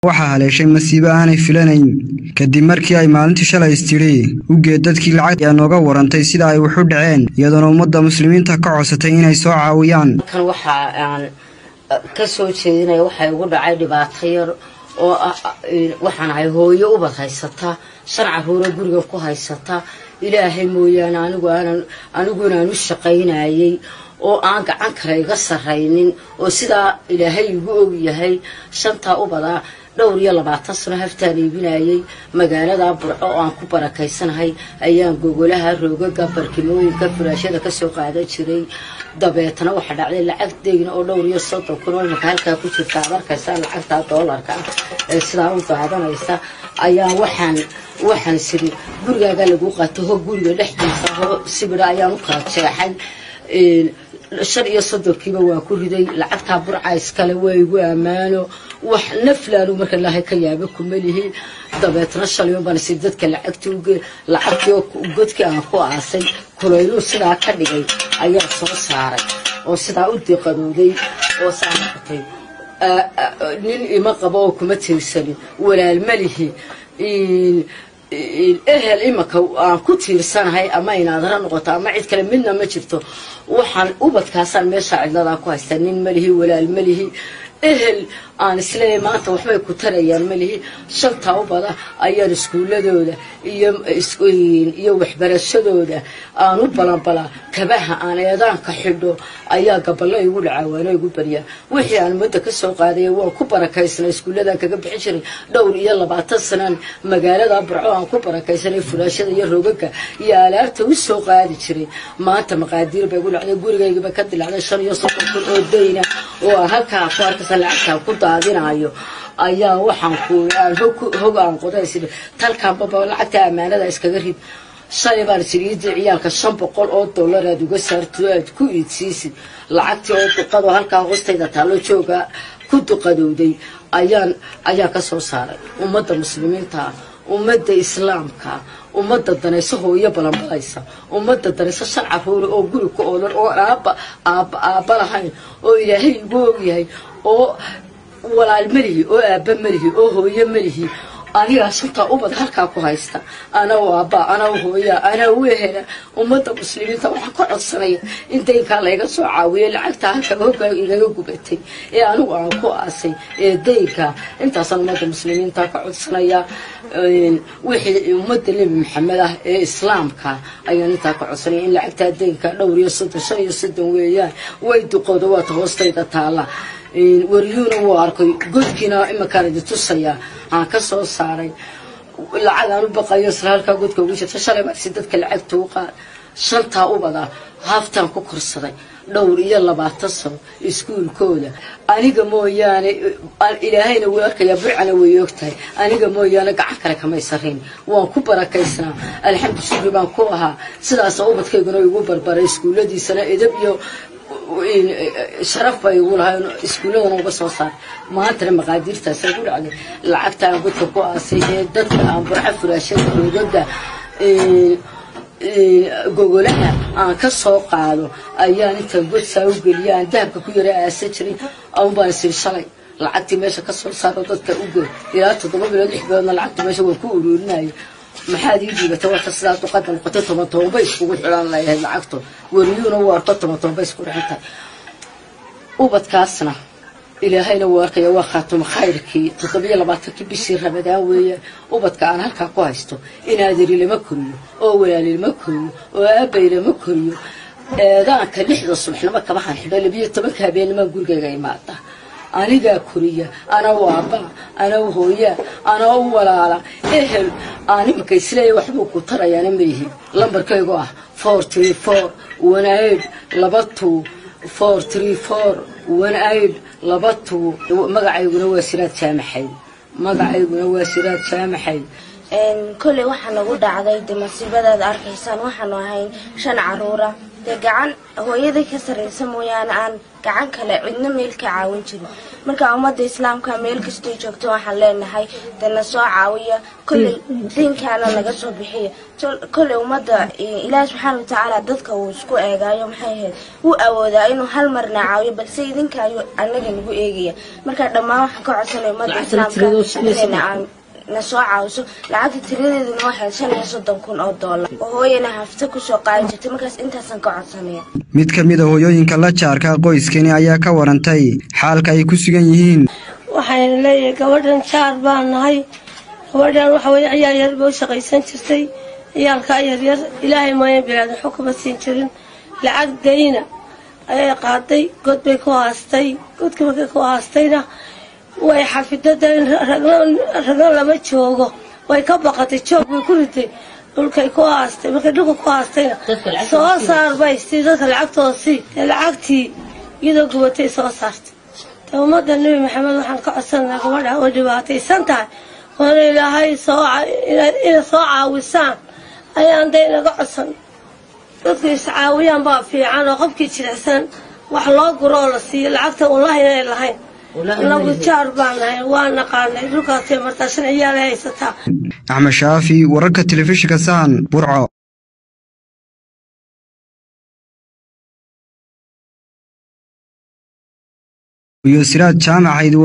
waxaa haleeshay masiibo aanay filanayn kadib markii ay maalintii shalay istiri u geed dadkii lacag ayaa nooga warantay sida ay wax u dhaceen iyadoo ummadda muslimiinta ka codsatay inay soo caawiyaan kan waxa aan ka soo jeedinay waxa ugu dhacay dhibaato yar oo waxaan ahay hooyo u badhaysata shan caruur guriga ku haysata ilaahay mooyaan anigu aan u shaqaynayay oo aan gacan kale iga sareynin oo sida ilaahay ugu og yahay shanta u badaa dhowr iyo 20 sano haftaan iibinayay magaalada Burco oo aan ku barakaysanahay ayaan gogolaha roogaga barkimooyinka furaashada ka soo qaadan jiray dabeetana waxa dhacday lacagteena oo dhowr iyo 30 kun oo markaa halka ku jirta markaysan lacagta dollarka ee sida u qaadanaysa ayaa waxaan siri gurigaaga lagu qaato ho guriga dhexdiisa ho sibir ayaan u kala jeexay shan iyo 30 kiiba waa ku riday lacagta Burca iskale way ugu amaano wax naflaanu marka Ilaahay ka yaabo kumalihi dabeetna shaliyo baan si dadka lacagtii godki aan ku aasay kulaylo sida ka dhigay ayaa soo saaray oo sida u diiqadooday oo saartay nin ima qabo oo kuma tiirsan walaal malihi ehel imaka aan ku tiirsanahay ama inaadara noqoto ama cid kale midna ma jirto waxaan ubadkaasan meesha cidlada ku haystaa nin malihi walaal malihi ehel aan isleeyahay maanta waxbay ku tarayaan malihi shanta u bada ayaan iskuuladooda iyo waxbarashadooda aan u balanbala kabaha aan eedaanka xidho ayaa gaballo igu dhacawaano igu bariya wixii aan muddo ka soo qaaday waa ku barakaysnay iskuuladan kaga bixin jiray dhowr iyo 20 sano magaalada Burco aan ku barakaysnay furaashada iyo roogaga iyo alaabta u soo qaadi jiray maanta maqaadiir bay igu dhacday gurigayga ka dilacday 5 iyo 30 kun oo deyna oo halka farka lacagta ku daadinayo ayaa waxaan ku hogaan qodaysay talkan baba lacagta amaanada iskaga rid shayban siriidi ciyalka $500 aad uga saarto aad ku iidsiisi lacagtii oo duqado halka hoostayda taalo jooga ku duqadowday ayaa ka soo saaray ummadda muslimiinta ummadda islaamka ummadda danayso hooyo balanbalaysa ummadda danayso shan caruur oo guri ku oodan oo aaba lahayn oo ilaahay ugu og yahay oo walaal malihi oo aaba malihi oo hooyo malihi aniga shanta ubad halka ku haysta ana waaba ana hooyo ana weehela ummadda muslimiinta waxa ka codsanay inteenka la iga soo caawiyo lacagta halka hogga igaga gubatay ee anigu aan ku aasay ee deynka intaas ummadda muslimiinta ka codsanaya wixii ummadda Nabi Maxamed ah ee islaamka ayaan inta ka codsanay in lacagta deynka dhowr iyo 30 weeyaan way duqodo waa hoostayda taala wariyuuna waa arkay godkina imaka la tusaya aan ka soo saaray lacag aan u baqayo salka godka ugu jirta shalay baa si dadka lacagta u qaad shanta u bada haftaan ku korsaday dhowr iyo 20 sano iskuulkooda aniga mooyaane ilaahayna wuu arkaya Burcana way ogtahay aniga mooyaane gacan kale kama sarin waan ku barakaysnaa alxamdulillah baan ku ahaa sidaas ubadkayguna igu barbaray iskuuladiisana edab iyo sharaf bay ugu lahayn iskuuladana uga soo saar maanta maqaadiirtaas ugu dhacday lacagta godka ku aasay dadka aan Burco furaashada roogaga gogolaha aan ka soo qaado ayaan inta god saa u geliyaan dahabka ku yara aasay jiray aan baan sii shalay lacagtii meesha ka soo saaro dadka u geey ilaa 7 bilood 6 bilood lacagta meesha way ku ururinayeen maxaa diibatay waxa sidaas u qadam qotay 10 bay isku xiran lahayd lacagto wariyuuna waa 10 bay isku xirtay ubadkaasna ilaahayna waa arkaya waa khaatum khayrkii 27 bishii Ramadaan weeye ubadka aan halka ku haysto inaad lama koriyo oo walaal lama koriyo oo aabay lama koriyo eedaanka 6 subaxnimo kama xidho 12 habeenimo gurigayga imaada aniga koriya ana waaba ana hooya ana walaala ehel aan imka isleeyahay waxba ku tarayaan meehi lambarkaygu ah 434 18 434 18 magacayguna waa siraad jaamaxay كل واحد نقول عضاي دمسي بدأ أركيسان واحد وهاي شن عرورة تجعن هو يدي كسر يسمو يعني عن كعن كلا عندنا ملك عاون شنو marka ummadda islaamka meel kasta ay joogto waxaan leenahay dana soo caawiya kulli diinkaana laga soo bixiyo kulli ummadda ilaahay subxaanahu wa tacaala dadka uu isku eegaayo maxay ahayd uu awoodaa inuu hal marna caawiyo balse idinka ayuu anaga nagu eegaya marka dhammaan waxaan ka codsanay ummadda islaamka nasoo caawiso lacagta tiradeeduna waxay $35,000 oo hooyana hafta ku soo qaadi jirtay markaas intaasan ka codsanay mid ka mid ah hooyooyinka la jaarka qoyskani ayaa ka warantay xaalka ay ku sugan yihiin waxaan leeyahay gabadhan jaar baan nahay gabadhan waxa way ciyaar yar boo shaqaysan jirtay ciyaalka yar ilaahay ma yeelay xukuma siin jirin lacag dayna ay qaaday god bay ku haastay godka markay ku haastayna way xafidada ragna lama joogo way ka baqatay joog way ku ritay dhulkay ku haastay markay dhulka ku haastayna soo saar bay si dadka lacagtii iyadoo gubatay soo saartay ummadda nabi maxamed waxaan ka codsanaa gabadha oo dhibaataysan tahay oo ilaahay ina soo caawisaan ayaan daynaga codsan dadku is caawiyaan baa fiican oo qofkii jilicsan wax loo guro oo la siiyo lacagta wallahi inay lahayn lagu jaar baan nahay waan naqaanay dhulkaas martaashan ciyaal haysataa Axmed Shaafi wararka telefishinka Sahan Burco iyo Siraad Jaamacayd